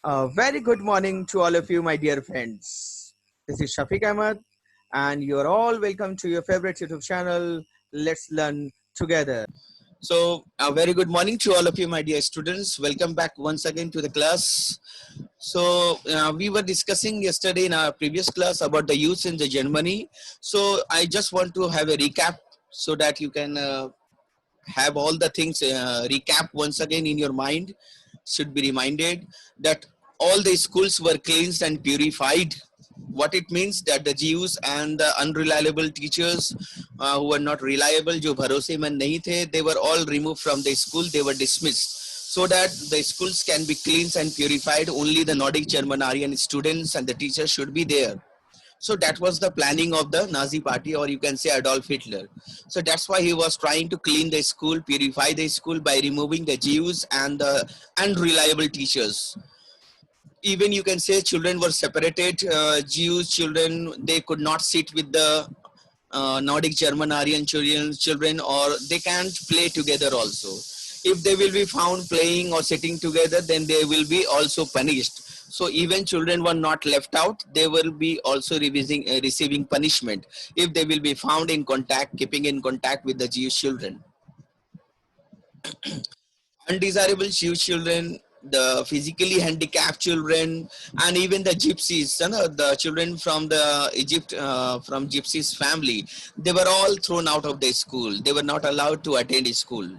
A very good morning to all of you, my dear friends. This is Shafiq Ahmed, and you're all welcome to your favorite YouTube channel. Let's learn together. So, a very good morning to all of you, my dear students. Welcome back once again to the class. So, we were discussing yesterday in our previous class about the youth in the Germany. So, I just want to have a recap so that you can have all the things recap once again in your mind. Should be reminded that all the schools were cleansed and purified. What it means that the Jews and the unreliable teachers who were not reliable, जो भरोसेमंद नहीं थे, they were all removed from the school. They were dismissed so that the schools can be cleansed and purified. Only the Nordic German Aryan students and the teachers should be there. So that was the planning of the Nazi party, or you can say Adolf Hitler. So that's why he was trying to clean the school, purify the school by removing the Jews and the unreliable teachers. Even you can say children were separated. Jews children, they could not sit with the Nordic German Aryan children, or they can't play together also. If they will be found playing or sitting together, then they will be also punished. So even children were not left out. They will be also receiving punishment if they will be found in contact, keeping in contact with the Jewish children. Undesirable Jewish children, the physically handicapped children, and even the gypsies, the children from the Egypt, from gypsies family, they were all thrown out of the school. They were not allowed to attend school.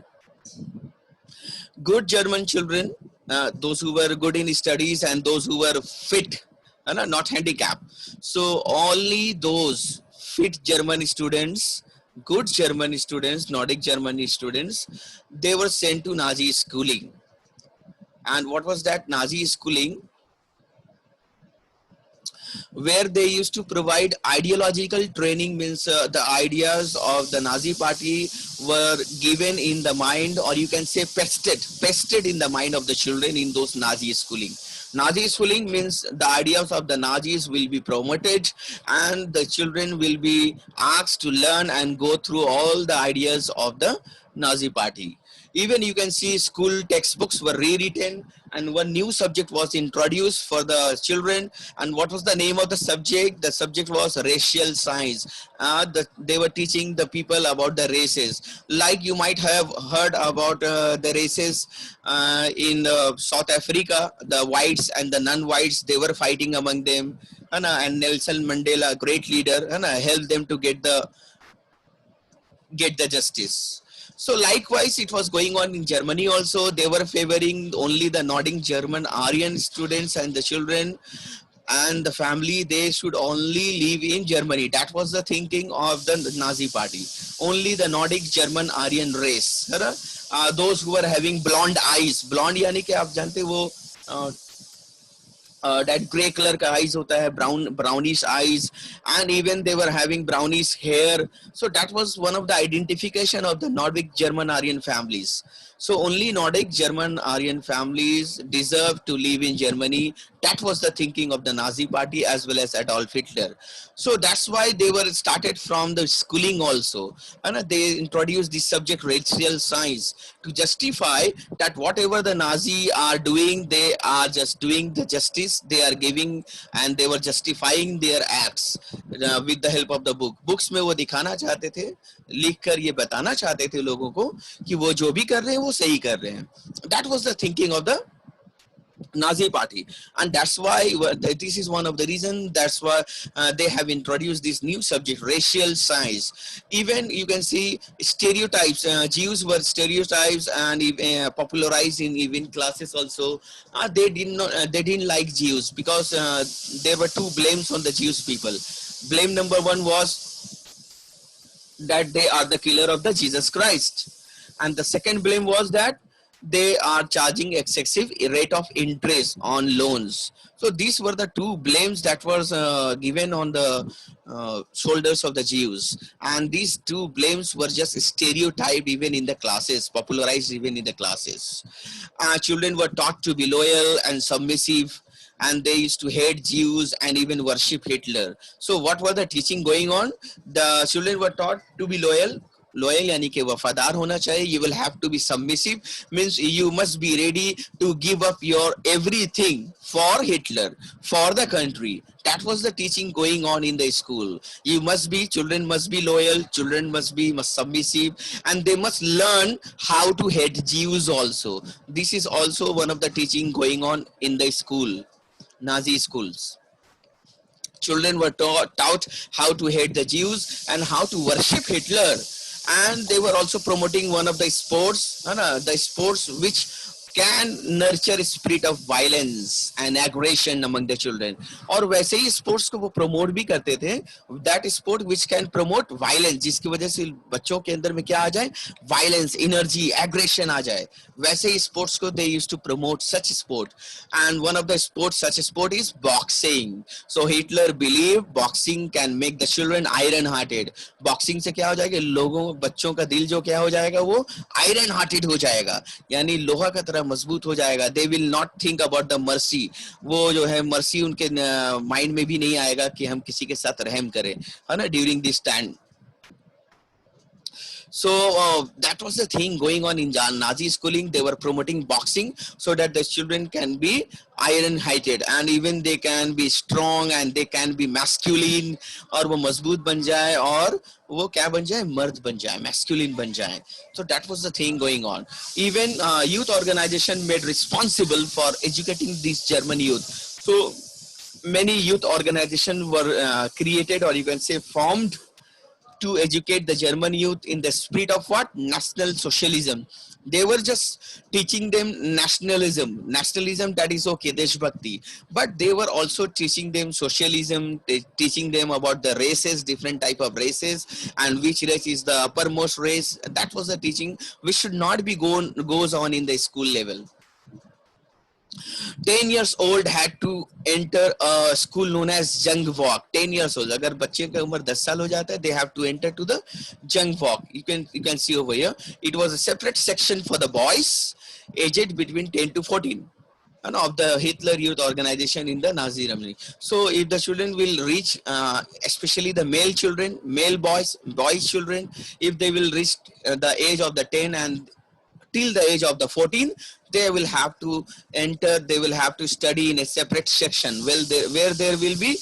Good German children, those who were good in studies and those who were fit, not handicapped. So only those fit German students, good German students, Nordic German students, they were sent to Nazi schooling. And what was that Nazi schooling? Where they used to provide ideological training, means the ideas of the Nazi party were given in the mind, or you can say pested in the mind of the children in those Nazi schooling. Nazi schooling means the ideas of the Nazis will be promoted, and the children will be asked to learn and go through all the ideas of the Nazi party. Even you can see school textbooks were rewritten, and one new subject was introduced for the children. And what was the name of the subject? The subject was racial science. They were teaching the people about the races. Like you might have heard about the races in South Africa, the whites and the non-whites, they were fighting among them. And Nelson Mandela, great leader, helped them to get the justice. So likewise, it was going on in Germany also. They were favoring only the Nordic German Aryan students and the children and the family. They should only live in Germany. That was the thinking of the Nazi party. Only the Nordic German Aryan race. Those who were having blonde eyes. Blonde यानी कि आप जानते वो that gray color ka eyes hota hai, brownish eyes, and even they were having brownish hair. So that was one of the identification of the Nordic German Aryan families. So only Nordic German Aryan families deserve to live in Germany. That was the thinking of the Nazi party as well as Adolf Hitler. So that's why they were started from the schooling also, and they introduced this subject racial science to justify that whatever the Nazi are doing, they are just doing the justice they are giving, and they were justifying their acts with the help of the book. Books में वो दिखाना चाहते थे, लिखकर ये बताना चाहते थे लोगों को कि वो जो भी कर रहे हैं वो सही कर रहे हैं. That was the thinking of the Nazi party, and that's why this is one of the reasons. That's why they have introduced this new subject, racial science. Even you can see stereotypes. Jews were stereotypes and popularized in even classes also. They didn't like Jews because there were two blames on the Jewish people. Blame number one was that they are the killer of the Jesus Christ, and the second blame was that they are charging excessive rate of interest on loans. So these were the two blames that was given on the shoulders of the Jews, and these two blames were just stereotyped even in the classes, popularized even in the classes. Children were taught to be loyal and submissive, and they used to hate Jews and even worship Hitler. So what was the teaching going on? The children were taught to be loyal, loyal यानी कि वफादार होना चाहिए. You will have to be submissive, means you must be ready to give up your everything for Hitler, for the country. That was the teaching going on in the school. Children must be loyal, children must be submissive, and they must learn how to hate Jews also. This is also one of the teaching going on in the school, Nazi schools. Children were taught how to hate the Jews and how to worship Hitler. And they were also promoting one of the sports, the sports which can nurture a spirit of violence and aggression among the children. और वैसे ही sports को वो promote भी करते थे, that sport which can promote violence, जिसकी वजह से बच्चों के अंदर में क्या आ जाए, violence, energy, aggression आ जाए. वैसे ही sports को they used to promote such sport. And one of the sports, such a sport is boxing. So Hitler believed boxing can make the children iron hearted. Boxing से क्या हो जाएगा, लोगों बच्चों का दिल जो क्या हो जाएगा, वो iron hearted हो जाएगा, यानी लोहा का तरह मजबूत हो जाएगा. They will not think about the mercy. वो जो है mercy उनके माइंड में भी नहीं आएगा कि हम किसी के साथ रहम करें, है ना, during this time. So that was the thing going on in Nazi schooling. They were promoting boxing so that the children can be iron-hearted and even they can be strong and they can be masculine. और वो मजबूत बन जाए और वो क्या बन जाए, मर्द बन जाए, masculine बन जाए. So that was the thing going on. Even youth organization made responsible for educating these German youth. So many youth organizations were created, or you can say formed, to educate the German youth in the spirit of what? National socialism. They were just teaching them nationalism, that is okay, Deshbhakti. But they were also teaching them socialism, teaching them about the races, different type of races, and which race is the uppermost race. That was the teaching which should not be goes on in the school level. 10 years old had to enter a school known as Jung Walk. 10 years old. अगर बच्चे का उम्र 10 साल हो जाता है, they have to enter to the Jung Walk. You can see over here. It was a separate section for the boys aged between 10 to 14. And of the Hitler Youth Organization in the Nazi Germany. So if the children will reach, especially the male children, male boys children, if they will reach the age of the 10 and till the age of the 14, they will have to enter, they will have to study in a separate section where there will be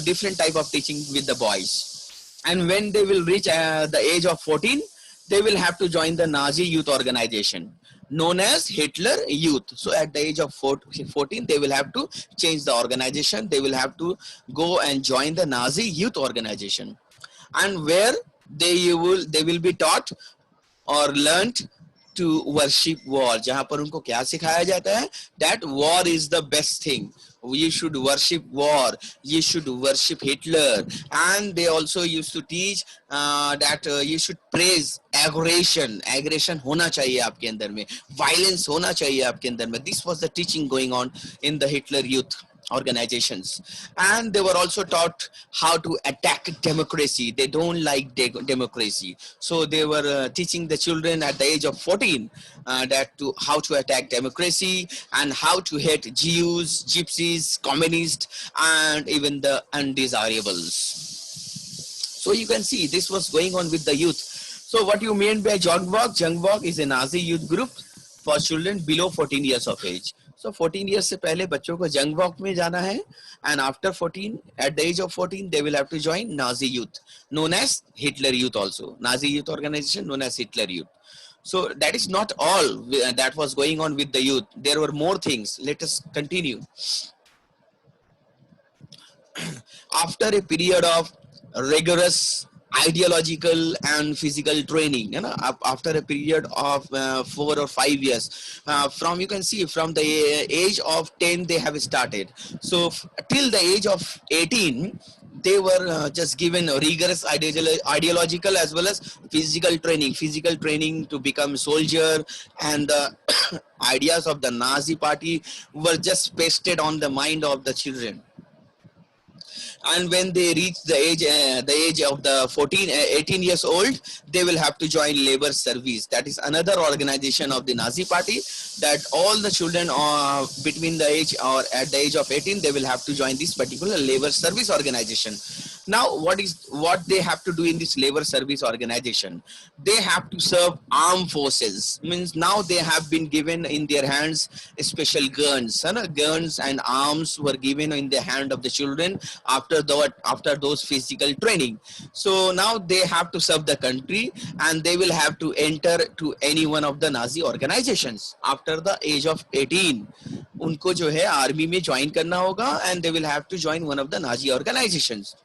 different type of teaching with the boys. And when they will reach the age of 14, they will have to join the Nazi youth organization known as Hitler Youth. So at the age of 14, they will have to change the organization. They will have to go and join the Nazi youth organization. And where they will be taught or learnt to worship war. जहाँ पर उनको क्या सिखाया जाता है? That war is the best thing. You should worship war. You should worship Hitler. And they also used to teach that you should praise aggression. Aggression होना चाहिए आपके अंदर में. Violence होना चाहिए आपके अंदर में. This was the teaching going on in the Hitler Youth organizations. And they were also taught how to attack democracy. They don't like democracy. So they were teaching the children at the age of 14 how to attack democracy and how to hate Jews, gypsies, communists, and even the undesirables. So you can see this was going on with the youth. So what you mean by Jung Walk? Jung Walk is a Nazi youth group for children below 14 years of age. So 14 years से पहले बच्चों को जंग walk में जाना है, and after 14, at the age of 14, they will have to join Nazi youth, known as Hitler Youth also. Nazi youth organization known as Hitler Youth. So that is not all that was going on with the youth. There were more things. Let us continue. After a period of rigorous ideological and physical training, after a period of 4 or 5 years, you can see from the age of 10 they have started. So till the age of 18, they were just given rigorous ideological as well as physical training to become soldier, and the ideas of the Nazi party were just pasted on the mind of the children. And when they reach the age of the 18 years old, they will have to join labor service. That is another organization of the Nazi party, that all the children between the age or at the age of 18, they will have to join this particular labor service organization. Now, what they have to do in this labor service organization? They have to serve armed forces. Means now they have been given in their hands special guns. Guns and arms were given in the hand of the children after those physical training. So now they have to serve the country, and they will have to enter to any one of the Nazi organizations after the age of 18. उनको जो है army में join करना होगा, and they will have to join one of the Nazi organizations.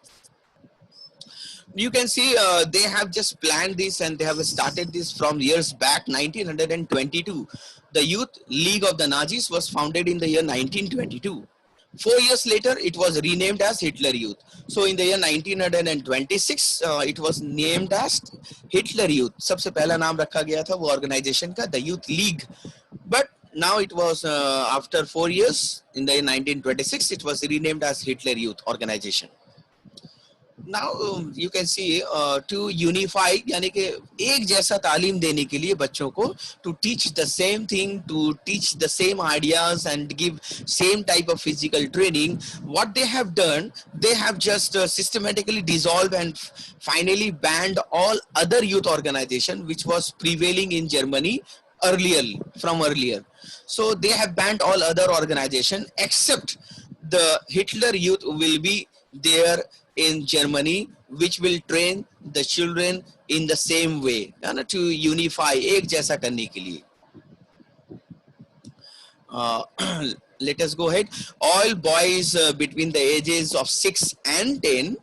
You can see they have just planned this, and they have started this from years back. 1922, the Youth League of the Nazis was founded in the year 1922. 4 years later, it was renamed as Hitler Youth. So in the year 1926, it was named as Hitler Youth. सबसे पहला नाम रखा गया था वो organization का, the Youth League. But now it was after 4 years, in the year 1926, it was renamed as Hitler Youth organization. Now you can see to unify, यानी कि एक जैसा तालीम देने के लिए बच्चों को, to teach the same thing, to teach the same ideas and give same type of physical training. What they have done, they have just systematically dissolved and finally banned all other youth organization which was prevailing in Germany earlier. So they have banned all other organization except the Hitler Youth will be there in Germany, which will train the children in the same way, to unify, एक जैसा करने के लिए. Let us go ahead. All boys between the ages of 6 and 10.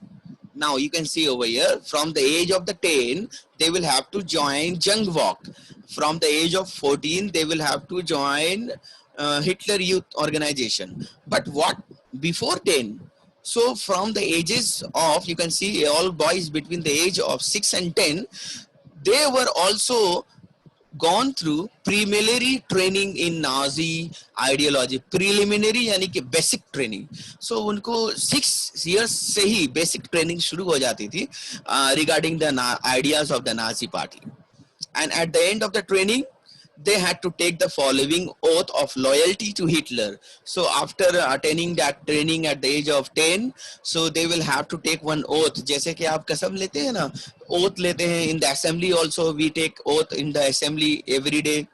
Now you can see over here, from the age of the 10, they will have to join Jungwalk. From the age of 14, they will have to join Hitler Youth organization. But what before 10? So from the ages of, you can see all boys between the age of 6 and 10, they were also gone through preliminary training in Nazi ideology. Preliminary यानी कि basic training. So उनको 6 years से ही basic training शुरू हो जाती थी regarding the ideas of the Nazi party. And at the end of the training, they had to take the following oath of loyalty to Hitler. So after attaining that training at the age of 10, so they will have to take one oath. जैसे कि आप कसम लेते हैं ना, oath लेते हैं in the assembly also, we take oath in the assembly every day.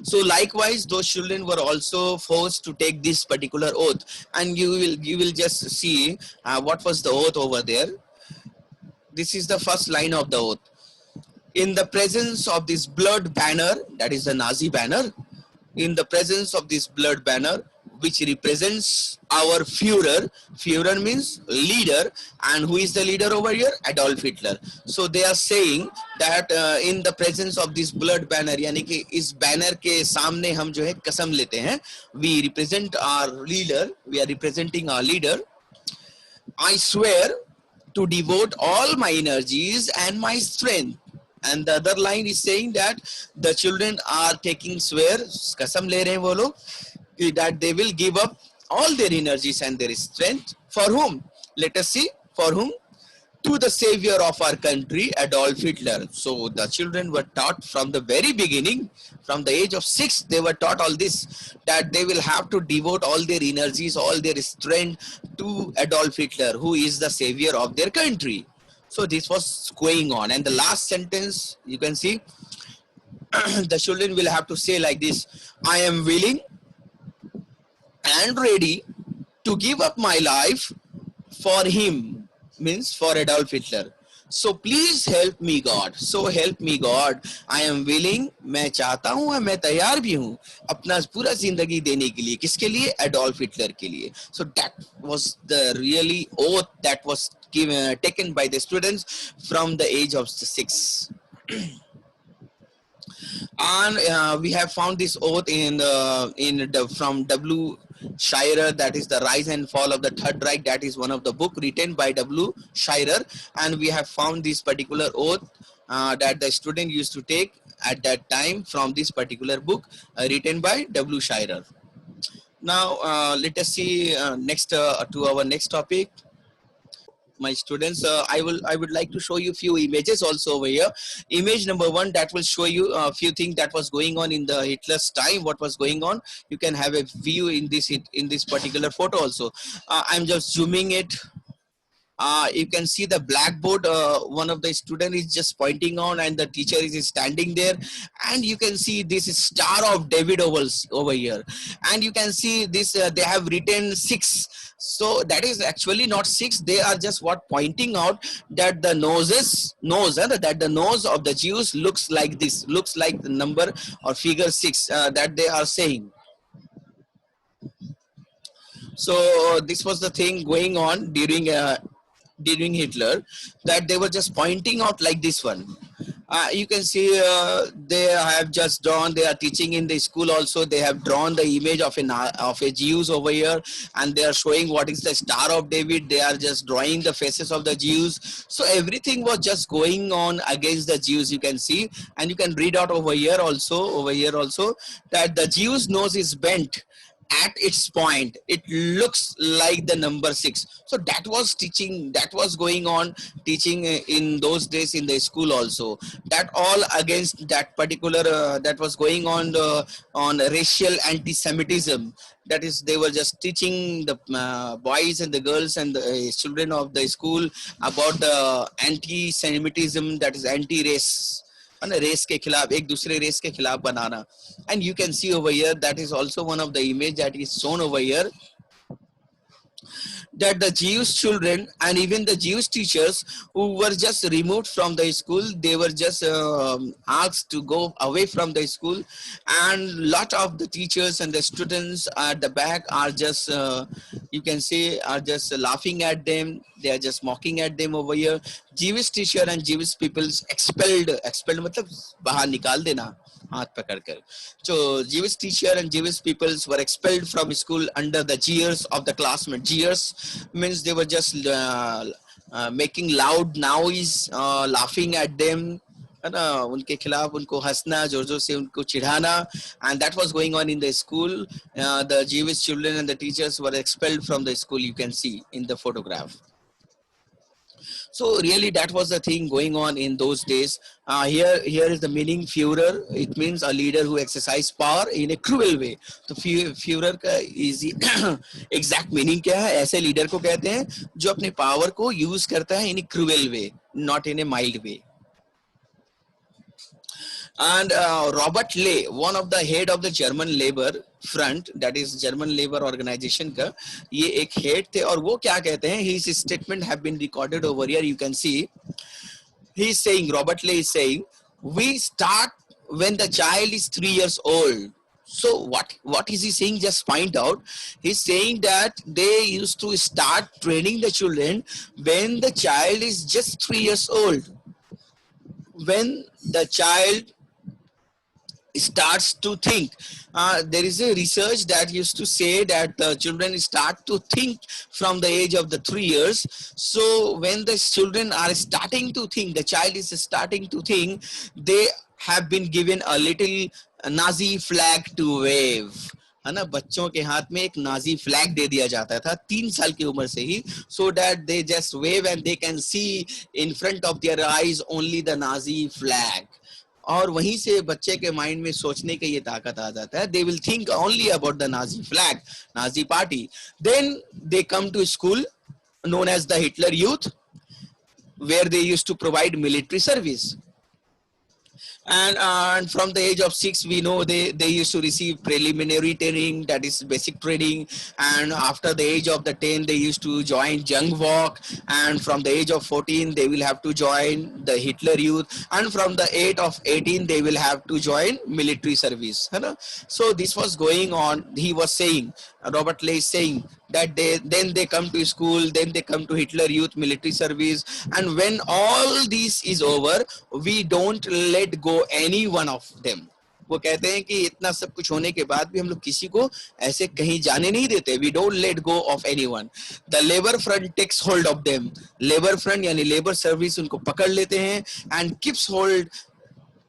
So likewise, those children were also forced to take this particular oath, and you will just see what was the oath over there. This is the first line of the oath. In the presence of this blood banner, that is the Nazi banner, in the presence of this blood banner, which represents our Führer. Führer means leader, and who is the leader over here? Adolf Hitler. So they are saying that in the presence of this blood banner, यानी कि इस banner के सामने हम जो है कसम लेते हैं, we represent our leader, we are representing our leader. I swear to devote all my energies and my strength. And the other line is saying that the children are taking swear, कसम ले रहे हैं वो लोग, that they will give up all their energies and their strength. For whom? Let us see. For whom? To the savior of our country, Adolf Hitler. So the children were taught from the very beginning, from the age of 6, they were taught all this, that they will have to devote all their energies, all their strength to Adolf Hitler, who is the savior of their country. So this was going on. And the last sentence, you can see, the children will have to say like this: I am willing and ready to give up my life for him, means for Adolf Hitler. So please help me God. So help me God. I am willing, मैं चाहता हूँ और मैं तैयार भी हूँ अपना पूरा जिंदगी देने के लिए. किसके लिए? Adolf Hitler के लिए. So that was the really oath that was given, taken by the students from the age of 6. And we have found this oath from W. Shirer, that is the Rise and Fall of the Third Reich. That is one of the book written by W. Shirer, and we have found this particular oath that the student used to take at that time from this particular book written by W. Shirer. Now let us see next to our next topic. My students, I would like to show you few images also over here. Image number 1, that will show you a few things that was going on in the Hitler's time. What was going on? You can have a view in this particular photo also. I'm just zooming it. You can see the blackboard. One of the student is just pointing on, and the teacher is standing there. And you can see this is Star of David over here. And you can see this. They have written 6. So that is actually not 6. They are just what pointing out that the that the nose of the Jews looks like this, looks like the number or figure 6 that they are saying. So this was the thing going on during Hitler, that they were just pointing out like this one. You can see they have just drawn. They are teaching in the school also. They have drawn the image of a Jews over here, and they are showing what is the Star of David. They are just drawing the faces of the Jews. So everything was just going on against the Jews. You can see, and you can read out over here also, that the Jews' nose is bent at its point. It looks like the number 6. So that was teaching, that was going on teaching in those days in the school also. That all against that particular that was going on racial anti-Semitism. That is, they were just teaching the boys and the girls and the children of the school about the anti-Semitism, that is anti-race, race के खिलाफ, एक दूसरे race के खिलाफ बनाना. And you can see over here, that is also one of the image that is shown over here, that the Jewish children and even the Jewish teachers who were just removed from the school, they were just asked to go away from the school, and lot of the teachers and the students at the back are just you can say are just laughing at them. They are just mocking at them over here. Jewish teacher and Jewish peoples expelled मतलब बाहर निकाल देना हाथ पकड़कर. So Jewish teacher and Jewish peoples were expelled from school under the jeers of the classmates. Jeers means they were just making loud noise, laughing at them, उनके खिलाफ उनको हंसना, जोर जोर से उनको चिढ़ाना. And that was going on in the school. The Jewish children and the teachers were expelled from the school. You can see in the photograph. So really that was the thing going on in those days. Here is the meaning Führer. It means a leader who exercises power in a cruel way. तो Führer का easy exact meaning क्या है? ऐसे leader को कहते हैं जो अपने power को use करता है in a cruel way, not in a mild way. And Robert Ley, one of the head of the German Labor Front, that is German Labor Organization का ये एक head थे, और वो क्या कहते हैं, his statement have been recorded over here. You can see he is saying, Robert Ley is saying, we start when the child is 3 years old. So what is he saying? Just find out. He's saying that they used to start training the children when the child is just 3 years old. When the child starts to think, there is a research that used to say that children start to think from the age of the 3 years. So when the children are starting to think, the child is starting to think, they have been given a little Nazi flag to wave. है ना, बच्चों के हाथ में एक Nazi flag दे दिया जाता था 3 साल की उम्र से ही, so that they just wave and they can see in front of their eyes only the Nazi flag. और वहीं से बच्चे के माइंड में सोचने की ये ताकत आ जाता है. They will think only about the Nazi flag, Nazi party. Then they come to school known as the Hitler Youth, where they used to provide military service. And from the age of 6, we know they used to receive preliminary training, that is basic training. And after the age of the 10, they used to join Jungwalk. And from the age of 14, they will have to join the Hitler Youth. And from the age of 18, they will have to join military service. So this was going on. He was saying, Robert Ley is saying, that then they come to school, then they come to Hitler Youth military service, and when all this is over, we don't let go any one of them. वो कहते हैं कि इतना सब कुछ होने के बाद भी हम लोग किसी को ऐसे कहीं जाने नहीं देते. We don't let go of anyone. The labor front takes hold of them. Labor front यानी labor service उनको पकड़ लेते हैं and keeps hold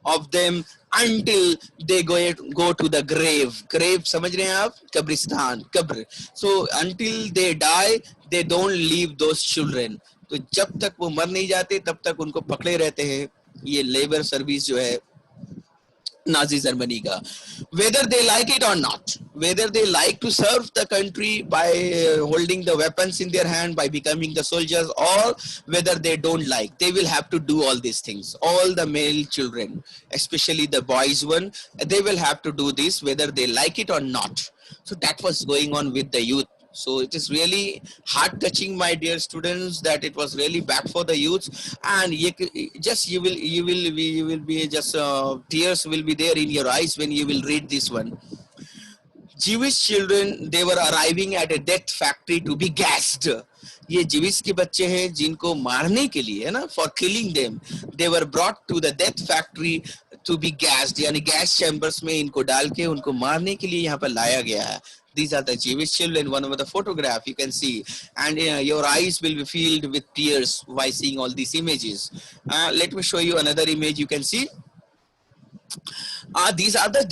of them until they go to the grave. Grave समझ रहे हैं आप? कब्रिस्तान, कब्र. So until they die, they don't leave those children. तो जब तक वो मर नहीं जाते तब तक उनको पकड़े रहते हैं. ये लेबर सर्विस जो है Nazi Germany ka, whether they like it or not, whether they like to serve the country by holding the weapons in their hand, by becoming the soldiers, or whether they don't like, they will have to do all these things. All the male children, especially the boys one, they will have to do this whether they like it or not. So that was going on with the youth. So it is really heart touching, my dear students, that it was really bad for the youth. And just you will be just tears will be there in your eyes when you will read this one. Jewish children, they were arriving at a death factory to be gassed. ये Jewish के बच्चे हैं जिनको मारने के लिए, है ना, for killing them, they were brought to the death factory to be gassed, यानी गैस चैम्बर्स में इनको डाल के उनको मारने के लिए यहाँ पर लाया गया है. These are the Jewish children. One of the photograph you can see, and your eyes will be filled with tears while seeing all these images. Let me show you another image. You can see. These are the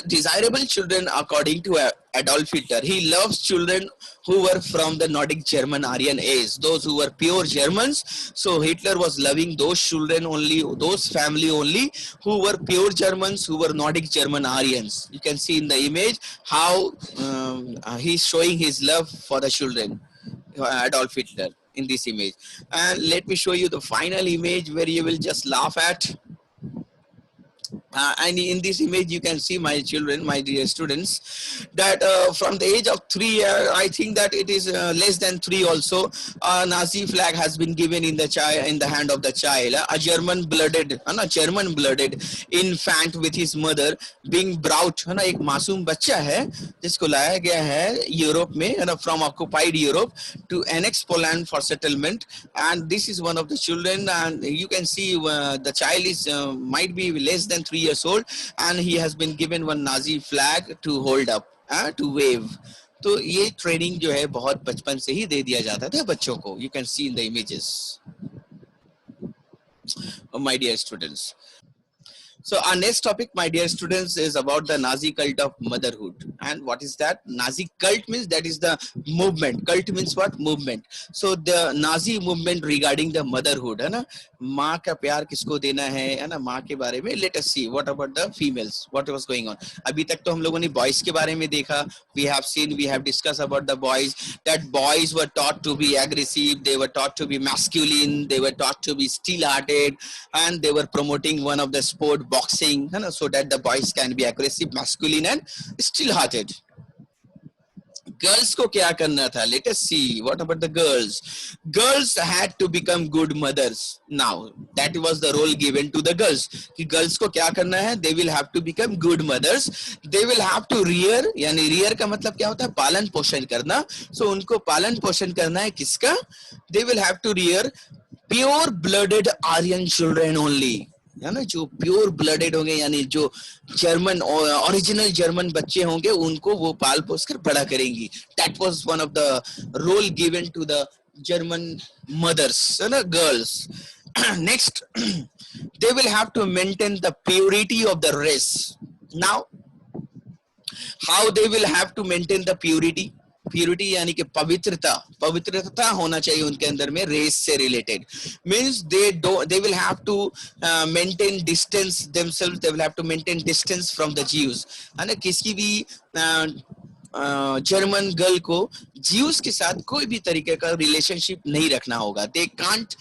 desirable children according to Adolf Hitler. He loves children who were from the Nordic German Aryan age, those who were pure Germans. So Hitler was loving those children only, those family only, who were pure Germans, who were Nordic German Aryans. You can see in the image how he's showing his love for the children, Adolf Hitler, in this image. And let me show you the final image where you will just laugh at. And in this image you can see, my children, my dear students, that from the age of 3 years, I think that it is less than 3 also, a Nazi flag has been given in the hand of the child. A German blooded infant with his mother being brought, है ना, एक मासूम बच्चा है जिसको लाया गया है यूरोप में, है ना, from occupied Europe to annex Poland for settlement. And this is one of the children, and you can see the child is might be less than 3 years old, and he has been given one Nazi flag to hold up, to wave. तो ये training जो है बहुत बचपन से ही दे दिया जाता था बच्चों को. You can see in the images, my dear students. So our next topic, my dear students, is about the Nazi cult of motherhood. And what is that? Nazi cult means that is the movement. Cult means what? Movement. So the Nazi movement regarding the motherhood, है ना, माँ का प्यार किसको देना है ना, माँ के बारे में. Let us see what about the females, what was going on. अभी तक तो हम लोगों ने boys के बारे में देखा. We have discussed about the boys, that boys were taught to be aggressive, they were taught to be masculine, they were taught to be steel-hearted, and they were promoting one of the sport, boxing, so that the boys can be aggressive, masculine, and steel-hearted. Girls को क्या करना था? Let us see. What about the girls? Girls had to become good mothers. Now that was the role given to the girls. कि girls को क्या करना है? They will have to become good mothers. They will have to rear, यानी rear का मतलब क्या होता है? पालन पोषण करना. So उनको पालन पोषण करना है किसका? They will have to rear pure blooded Aryan children only. है ना, जो प्योर ब्लडेड होंगे, यानी जो जर्मन ओरिजिनल जर्मन बच्चे होंगे, उनको वो पाल पोस कर बड़ा करेंगी. That was one of the role given to the German mothers, है ना, girls. Next, they will have to maintain the purity of the race. Now how they will have to maintain the purity? Purity यानी कि पवित्रता होना चाहिए उनके अंदर में, रेस से related. Means they will have to maintain distance themselves, they will have to maintain distance from the Jews. है ना, किसी भी जर्मन गर्ल को ज्यूस के साथ कोई भी तरीके का रिलेशनशिप नहीं रखना होगा. They can't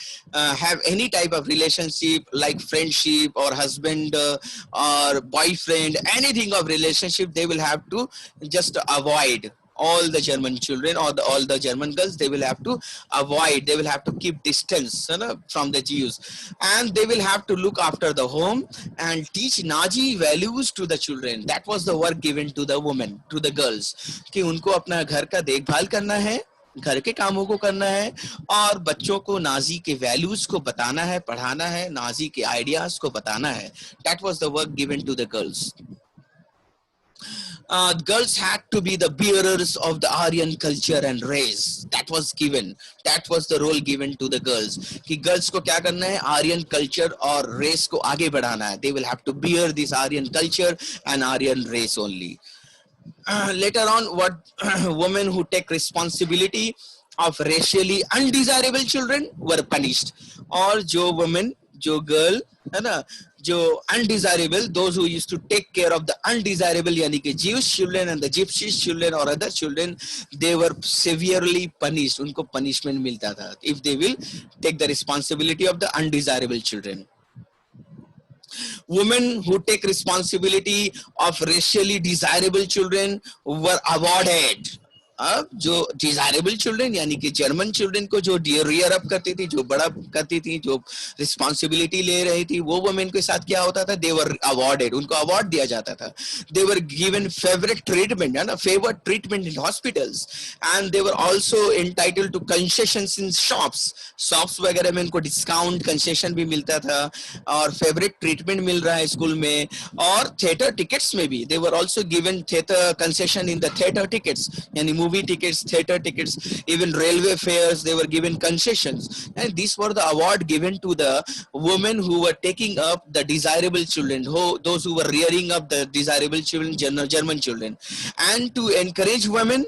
have any type of relationship like friendship or husband or boyfriend, anything of relationship they will have to just avoid. All the German children or all the German girls, they will have to avoid, they will have to keep distance from the Jews, and they will have to look after the home and teach Nazi values to the children. That was the work given to the women, to the girls, कि उनको अपना घर का देखभाल करना है, घर के कामों को करना है, और बच्चों को नाजी के वैल्यूज को बताना है, पढ़ाना है, नाजी के आइडियाज को बताना है. That was the work given to the girls. Girls had to be the bearers of the Aryan culture and race. That was given. That was the role given to the girls. कि girls को क्या करना है? Aryan culture और race को आगे बढ़ाना है. They will have to bear this Aryan culture and Aryan race only. Later on, what women who take responsibility of racially undesirable children were punished. और जो women, जो girl, है ना, जो undesirable, those who used to take care of the undesirable, यानी कि Jewish children and the Gypsy children or other children, they were severely punished. उनको punishment मिलता था if they will take the responsibility of the undesirable children. Women who take responsibility of racially desirable children were awarded. अब जो desirable children यानी कि German children को जो rear up करती थी, जो बड़ा करती थी, जो रिस्पांसिबिलिटी ले रही थी, वो वुमेन के साथ क्या होता था, दे वर अवार्डेड, उनको अवार्ड दिया जाता था. They were given favourite treatment, है ना, favoured treatment in hospitals, and they were also entitled to concessions in shops वगैरह में उनको डिस्काउंट कंसेशन भी मिलता था और फेवरेट ट्रीटमेंट मिल रहा है स्कूल में. और थिएटर टिकट्स में भी they were also given theatre concession in the theatre tickets, यानी movie tickets, theater tickets, even railway fares, they were given concessions. And these were the award given to the women who were taking up the desirable children, those who were rearing up the desirable children, German children. And to encourage women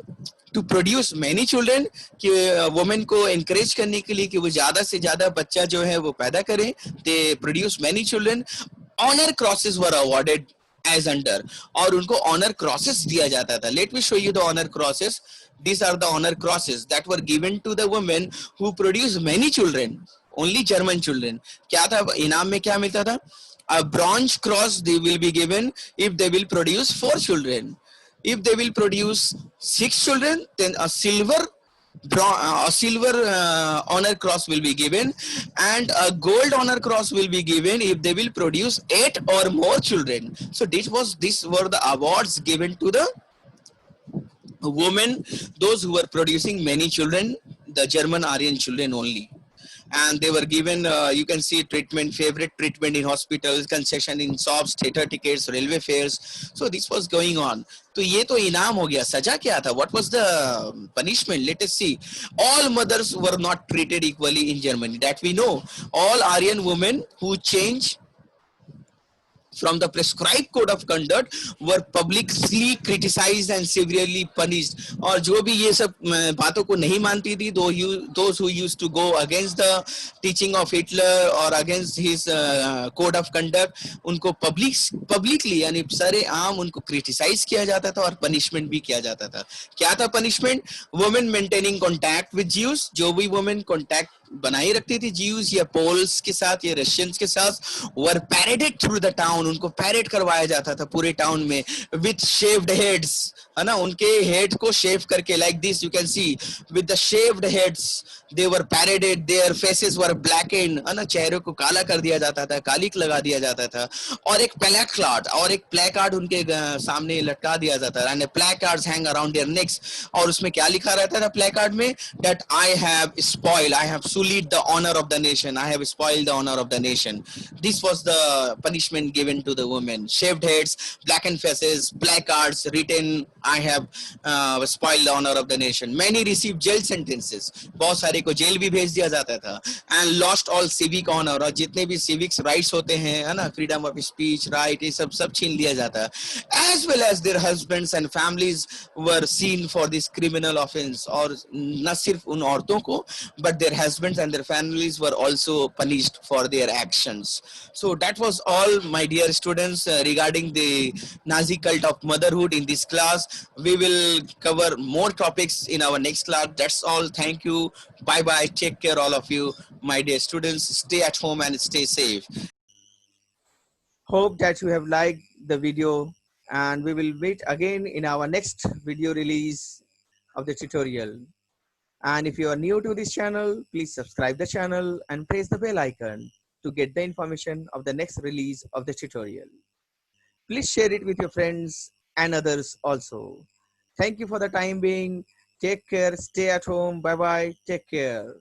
to produce many children, कि women को encourage करने के लिए कि वो ज़्यादा से ज़्यादा बच्चा जो है वो पैदा करें, they produce many children. Honor crosses were awarded as under, और उनको ऑनर क्रॉसेस दिया जाता था. Let me show you the honour crosses. These are the honor crosses that were given to the women who produced many children, only German children. क्या था इनाम में, क्या मिलता था? A bronze cross they will be given if they will produce 4 children. If they will produce 6 children, then a silver honor cross will be given, and a gold honor cross will be given if they will produce 8 or more children. So these were the awards given to the women, those who were producing many children, the German Aryan children only. And they were given, you can see treatment, favorite treatment in hospitals, concession in shops, theater tickets, railway fares. So this was going on. तो ये तो इनाम हो गया. सजा क्या था? What was the punishment? Let us see. All mothers were not treated equally in Germany. That we know. All Aryan women who changed from the prescribed code of conduct were publicly criticized and severely punished. और जो भी ये सब बातों को नहीं मानती थी, those who used to go against the teaching of Hitler or against his code of conduct, उनको publicly यानी सारे आम उनको criticize किया जाता था और punishment भी किया जाता था. क्या था punishment? Women maintaining contact with Jews, जो भी women contact बनाई रखती थी Jews या Poles के साथ या Russians के साथ, were paraded through the town, उनको पैरेड करवाया जाता था पूरे टाउन में, with shaved heads, है ना, उनके हेड को शेव करके, like this you can see, with the shaved heads they were paraded, their faces were blackened, है ना, चेहरे को काला कर दिया जाता था, कालिक लगा दिया जाता था, और एक प्लेकार्ड उनके सामने लटका दिया जाता था, and placards hang around their necks, और उसमें क्या लिखा रहता था प्लेकार्ड में? that I have sullied the honor of the nation, I have spoiled the honor of the nation. This was the punishment given to the women. Shaved heads, blackened faces, placards written, I have spoiled the honor of the nation. Many received jail sentences. बहुत सारे को jail भी भेज दिया जाता था. And lost all civic honor, और जितने भी civics rights होते हैं, है ना, freedom of speech, right, ये सब छीन लिया जाता. As well as their husbands and families were seen for this criminal offense. और न सिर्फ उन औरतों को, but their husbands and their families were also punished for their actions. So that was all, my dear students, regarding the Nazi cult of motherhood in this class. We will cover more topics in our next class. That's all. Thank you. Bye bye. Take care, all of you, my dear students. Stay at home and stay safe. Hope that you have liked the video, and we will meet again in our next video release of the tutorial. And if you are new to this channel, please subscribe the channel and press the bell icon to get the information of the next release of the tutorial. Please share it with your friends and others also. Thank you for the time being. Take care. Stay at home. Bye bye. Take care.